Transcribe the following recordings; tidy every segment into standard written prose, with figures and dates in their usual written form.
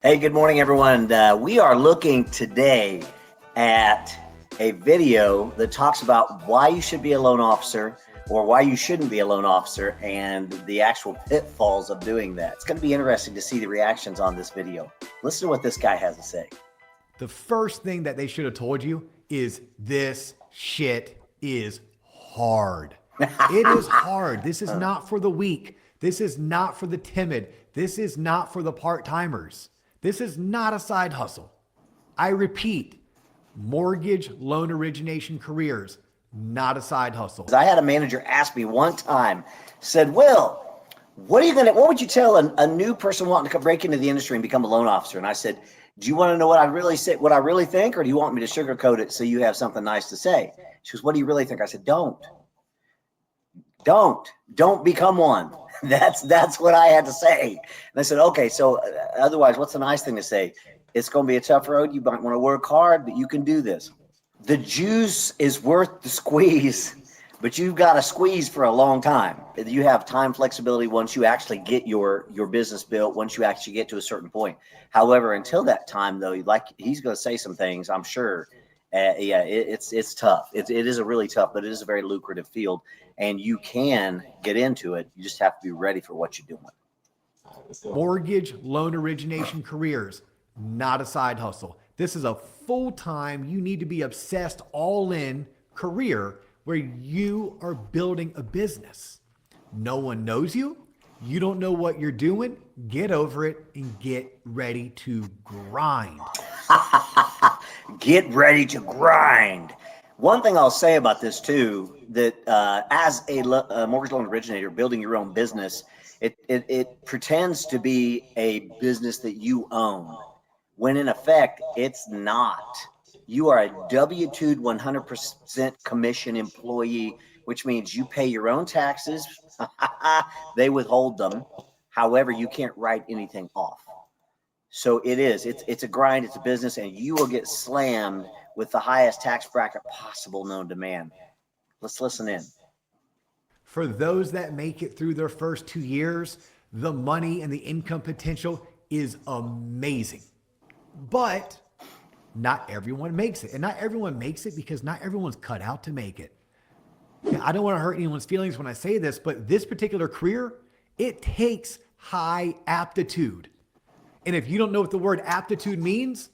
Hey, good morning, everyone. We are looking today at a video that talks about why you should be a loan officer or why you shouldn't be a loan officer and the actual pitfalls of doing that. It's going to be interesting to see the reactions on this video. Listen to what this guy has to say. The first thing that they should have told you is this shit is hard. It is hard. This is not for the weak. This is not for the timid. This is not for the part-timers. This is not a side hustle. I repeat, mortgage loan origination careers, not a side hustle. I had a manager ask me one time, said, Will, what would you tell a new person wanting to break into the industry and become a loan officer? And I said, do you want to know what I really think, or do you want me to sugarcoat it so you have something nice to say? She goes, what do you really think? I said, don't become one. That's what I had to say. And I said, okay, so otherwise, what's the nice thing to say? It's going to be a tough road. You might want to work hard, but you can do this. The juice is worth the squeeze, but you've got to squeeze for a long time. You have time flexibility once you actually get your business built, once you actually get to a certain point. However, until that time, though, he's going to say some things, I'm sure. It's tough. It is a really tough, but it is a very lucrative field, and you can get into it. You just have to be ready for what you're doing. Mortgage loan origination careers, not a side hustle. This is a full-time, you need to be obsessed, all in career where you are building a business. No one knows you. You don't know what you're doing. Get over it and get ready to grind. Get ready to grind. One thing I'll say about this too, that as a mortgage loan originator, building your own business, it pretends to be a business that you own, when in effect, it's not. You are a W-2'd 100% commission employee, which means you pay your own taxes. They withhold them. However, you can't write anything off. So it's a grind, it's a business, and you will get slammed with the highest tax bracket possible known to man. Let's listen in. For those that make it through their first 2 years, the money and the income potential is amazing. But not everyone makes it. And not everyone makes it because not everyone's cut out to make it. I don't want to hurt anyone's feelings when I say this, but this particular career, it takes high aptitude. And if you don't know what the word aptitude means,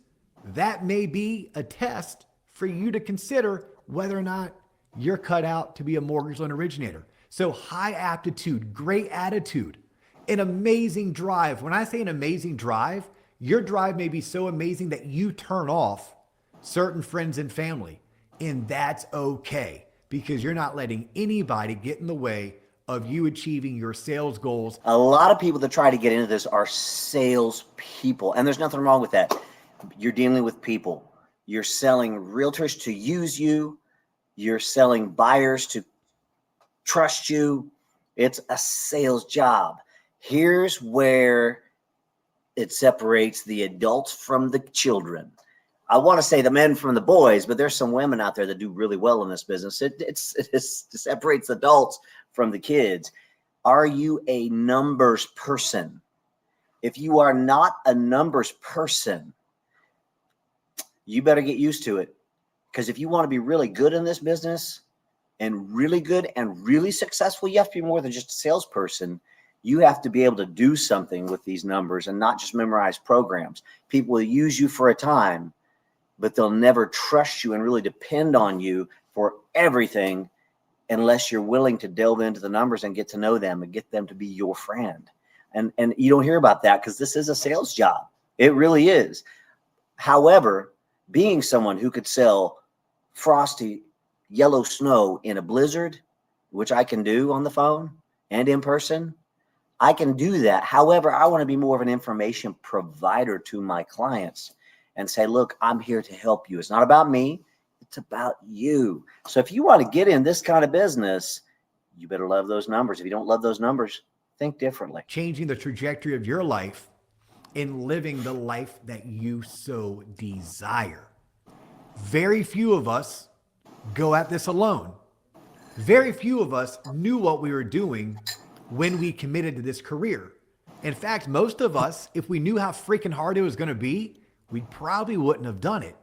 that may be a test for you to consider whether or not you're cut out to be a mortgage loan originator. So high aptitude, great attitude, an amazing drive. When I say an amazing drive, your drive may be so amazing that you turn off certain friends and family. And that's okay, because you're not letting anybody get in the way of you achieving your sales goals. A lot of people that try to get into this are sales people, and there's nothing wrong with that. You're dealing with people. You're selling realtors to use you. You're selling buyers to trust you. It's a sales job. Here's where it separates the adults from the children. I want to say the men from the boys, but there's some women out there that do really well in this business. It separates adults from the kids. Are you a numbers person? If you are not a numbers person, you better get used to it. Because if you want to be really good in this business and really good and really successful, you have to be more than just a salesperson. You have to be able to do something with these numbers and not just memorize programs. People will use you for a time, but they'll never trust you and really depend on you for everything unless you're willing to delve into the numbers and get to know them and get them to be your friend. And you don't hear about that because this is a sales job. It really is. However, being someone who could sell frosty yellow snow in a blizzard, which I can do on the phone and in person, I can do that. However, I want to be more of an information provider to my clients and say, look, I'm here to help you. It's not about me. It's about you. So if you want to get in this kind of business, you better love those numbers. If you don't love those numbers, think differently. Changing the trajectory of your life and living the life that you so desire. Very few of us go at this alone. Very few of us knew what we were doing when we committed to this career. In fact, most of us, if we knew how freaking hard it was going to be, we probably wouldn't have done it.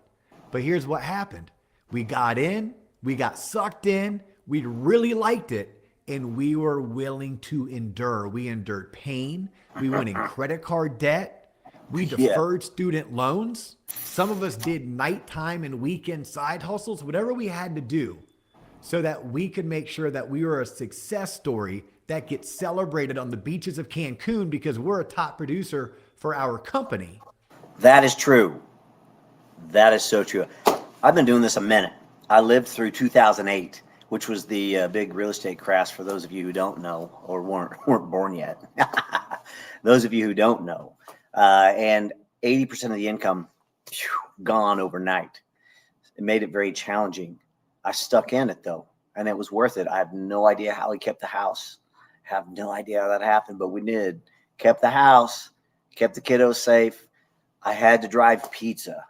But here's what happened. We got in, we got sucked in, we really liked it, and we were willing to endure. We endured pain. We went in credit card debt. We deferred student loans. Some of us did nighttime and weekend side hustles, whatever we had to do so that we could make sure that we were a success story that gets celebrated on the beaches of Cancun because we're a top producer for our company. That is true. That is so true. I've been doing this a minute. I lived through 2008, which was the big real estate crash for those of you who don't know or weren't born yet. Those of you who don't know. And 80% of the income gone overnight. It made it very challenging. I stuck in it though, and it was worth it. I have no idea how we kept the house. Have no idea how that happened, but we did. Kept the house, kept the kiddos safe. I had to drive pizza.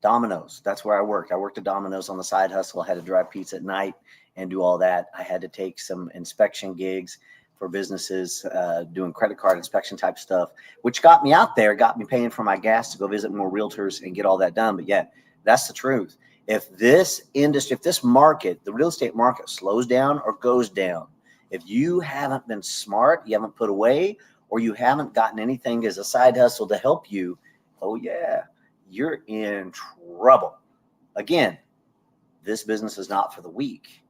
Domino's. That's where I worked. I worked at Domino's on the side hustle. I had to drive pizza at night and do all that. I had to take some inspection gigs for businesses, doing credit card inspection type stuff, which got me out there, got me paying for my gas to go visit more realtors and get all that done. But yet, that's the truth. If this industry, if this market, the real estate market slows down or goes down, if you haven't been smart, you haven't put away, or you haven't gotten anything as a side hustle to help you, oh yeah, you're in trouble. Again, this business is not for the weak,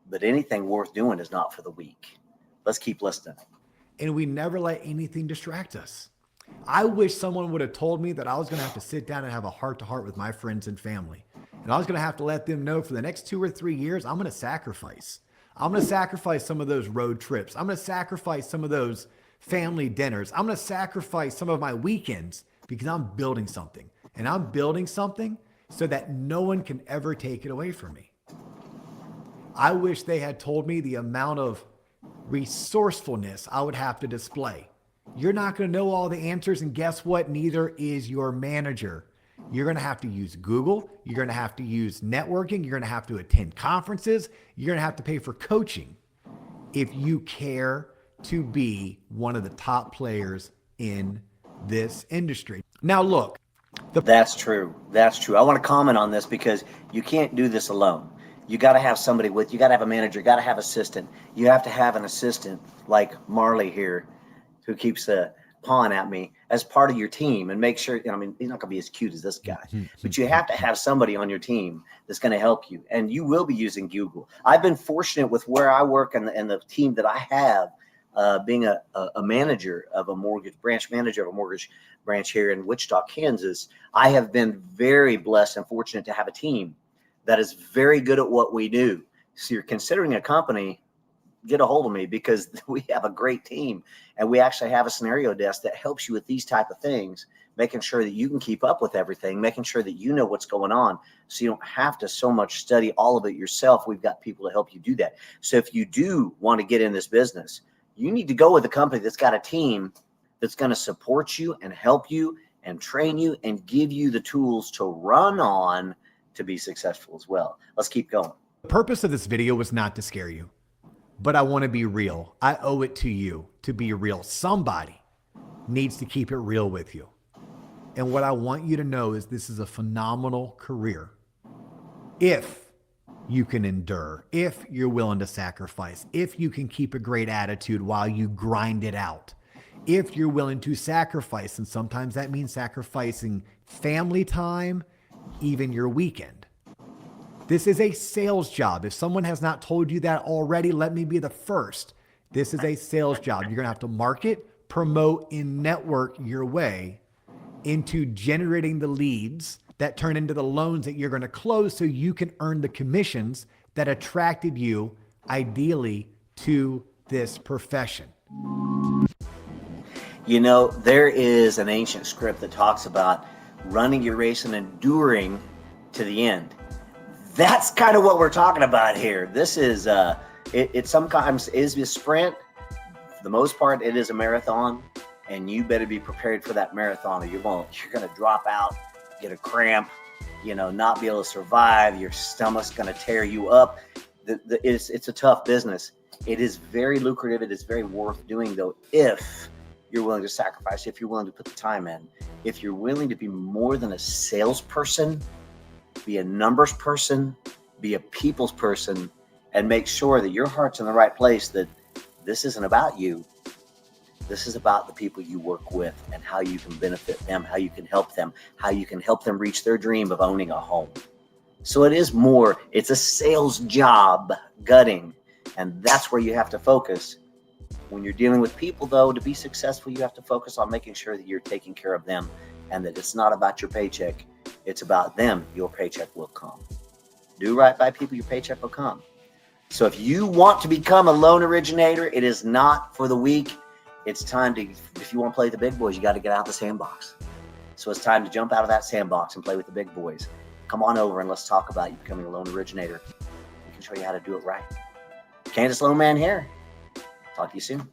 but anything worth doing is not for the weak. Let's keep listening. And we never let anything distract us. I wish someone would have told me that I was going to have to sit down and have a heart-to-heart with my friends and family. And I was going to have to let them know for the next 2 or 3 years, I'm going to sacrifice. I'm going to sacrifice some of those road trips. I'm going to sacrifice some of those family dinners. I'm going to sacrifice some of my weekends because I'm building something. And I'm building something so that no one can ever take it away from me. I wish they had told me the amount of resourcefulness I would have to display. You're not going to know all the answers, and guess what? Neither is your manager. You're going to have to use Google. You're going to have to use networking. You're going to have to attend conferences. You're going to have to pay for coaching if you care to be one of the top players in this industry. Now, look. That's true. That's true. I want to comment on this because you can't do this alone. You got to have somebody with you. Got to have a manager. Got to have assistant. You have to have an assistant like Marley here, who keeps pawing at me, as part of your team, and make sure. I mean, he's not going to be as cute as this guy, but you have to have somebody on your team that's going to help you, and you will be using Google. I've been fortunate with where I work and the team that I have, being a manager of a mortgage branch manager of a mortgage branch here in Wichita, Kansas. I have been very blessed and fortunate to have a team that is very good at what we do. So you're considering a company, get a hold of me, because we have a great team, and we actually have a scenario desk that helps you with these type of things, making sure that you can keep up with everything, making sure that you know what's going on, so you don't have to so much study all of it yourself. We've got people to help you do that. So if you do want to get in this business, you need to go with a company that's got a team that's going to support you and help you and train you and give you the tools to run on to be successful as well. Let's keep going. The purpose of this video was not to scare you, but I want to be real. I owe it to you to be real. Somebody needs to keep it real with you. And what I want you to know is this is a phenomenal career. If you can endure, if you're willing to sacrifice, if you can keep a great attitude while you grind it out, if you're willing to sacrifice, and sometimes that means sacrificing family time, even your weekend. This is a sales job. If someone has not told you that already, let me be the first. This is a sales job. You're going to have to market, promote, and network your way into generating the leads that turn into the loans that you're going to close so you can earn the commissions that attracted you ideally to this profession. You know, there is an ancient script that talks about running your race and enduring to the end. That's kind of what we're talking about here. This is, it sometimes is a sprint. For the most part, it is a marathon, and you better be prepared for that marathon, or you're going to drop out, get a cramp, not be able to survive. Your stomach's going to tear you up. It's a tough business. It is very lucrative. It is very worth doing, though, if you're willing to sacrifice, if you're willing to put the time in, if you're willing to be more than a salesperson, be a numbers person, be a people's person, and make sure that your heart's in the right place, that this isn't about you. This is about the people you work with and how you can benefit them, how you can help them, how you can help them reach their dream of owning a home. So it is more, it's a sales job, gutting, and that's where you have to focus. When you're dealing with people, though, to be successful, you have to focus on making sure that you're taking care of them and that it's not about your paycheck. It's about them. Your paycheck will come. Do right by people, your paycheck will come. So if you want to become a loan originator, it is not for the weak. It's time to, if you want to play the big boys, you got to get out of the sandbox. So it's time to jump out of that sandbox and play with the big boys. Come on over and let's talk about you becoming a loan originator. We can show you how to do it right. Candace Loan Man here. Talk to you soon.